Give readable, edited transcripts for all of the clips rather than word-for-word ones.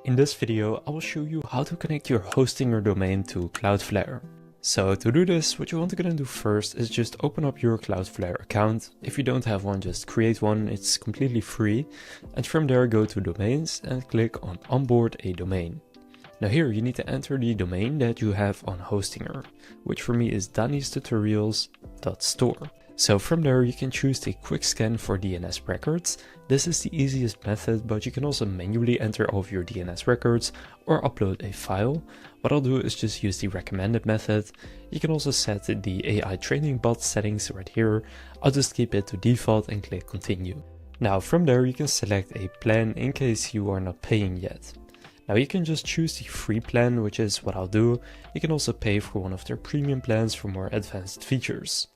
In this video, I will show you how to connect your hosting or domain to Cloudflare. So to do this, what you want to do first is just open up your Cloudflare account. If you don't have one, just create one, it's completely free. And from there, go to domains and click on onboard a domain. Now here you need to enter the domain that you have on Hostinger, which for me is danistutorials.store. So from there you can choose a quick scan for DNS records. This is the easiest method, but you can also manually enter all of your DNS records or upload a file. What I'll do is just use the recommended method. You can also set the AI training bot settings right here. I'll just keep it to default and click continue. Now from there you can select a plan in case you are not paying yet. Now you can just choose the free plan, which is what I'll do. You can also pay for one of their premium plans for more advanced features.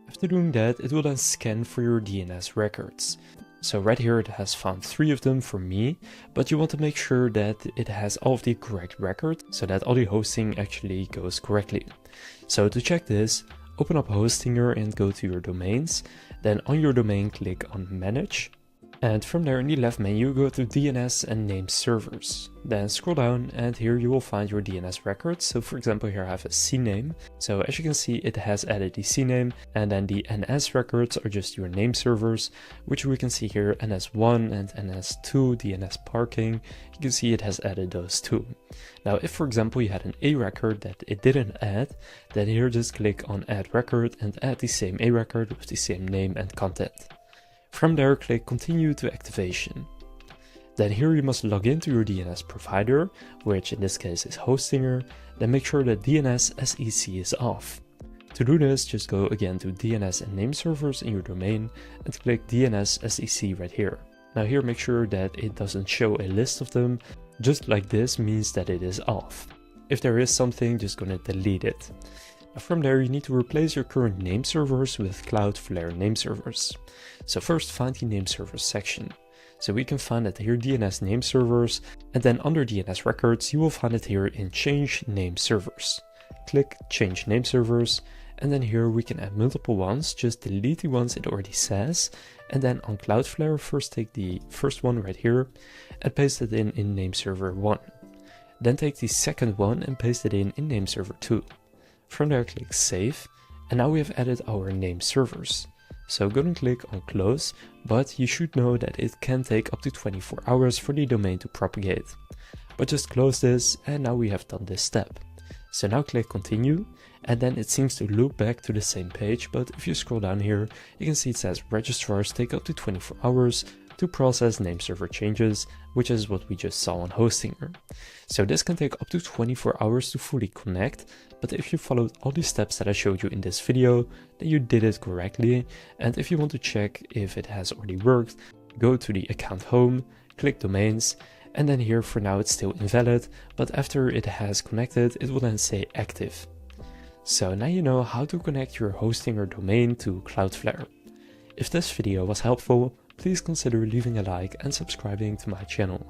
After doing that, it will then scan for your DNS records. So right here it has found 3 of them for me, but you want to make sure that it has all of the correct records so that all the hosting actually goes correctly. So to check this, open up Hostinger and go to your domains. Then on your domain click on Manage. And from there in the left menu go to DNS and name servers. Then scroll down and here you will find your DNS records. So for example here I have a CNAME. So as you can see it has added the CNAME, and then the NS records are just your name servers, which we can see here NS1 and NS2 DNS parking. You can see it has added those too. Now if for example you had an A record that it didn't add, then here just click on add record and add the same A record with the same name and content. From there, click Continue to Activation. Then here you must log into your DNS provider, which in this case is Hostinger. Then make sure that DNS SEC is off. To do this, just go again to DNS and name servers in your domain and click DNS SEC right here. Now here make sure that it doesn't show a list of them. Just like this means that it is off. If there is something, just gonna delete it. From there you need to replace your current name servers with Cloudflare name servers. So first find the name servers section. So we can find it here DNS name servers, and then under DNS records you will find it here in change name servers. Click change name servers, and then here we can add multiple ones, just delete the ones it already says, and then on Cloudflare first take the first one right here and paste it in name server 1. Then take the second one and paste it in name server 2. From there click save, and now we have added our name servers. So go and click on close, but you should know that it can take up to 24 hours for the domain to propagate. But just close this, and now we have done this step. So now click continue, and then it seems to loop back to the same page, but if you scroll down here, you can see it says registrars take up to 24 hours to process name server changes, which is what we just saw on Hostinger. So this can take up to 24 hours to fully connect, but if you followed all the steps that I showed you in this video, then you did it correctly. And if you want to check if it has already worked, go to the account home, click domains, and then here for now it's still invalid, but after it has connected, it will then say active. So now you know how to connect your Hostinger domain to Cloudflare. If this video was helpful, please consider leaving a like and subscribing to my channel.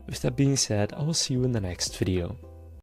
With that being said, I will see you in the next video.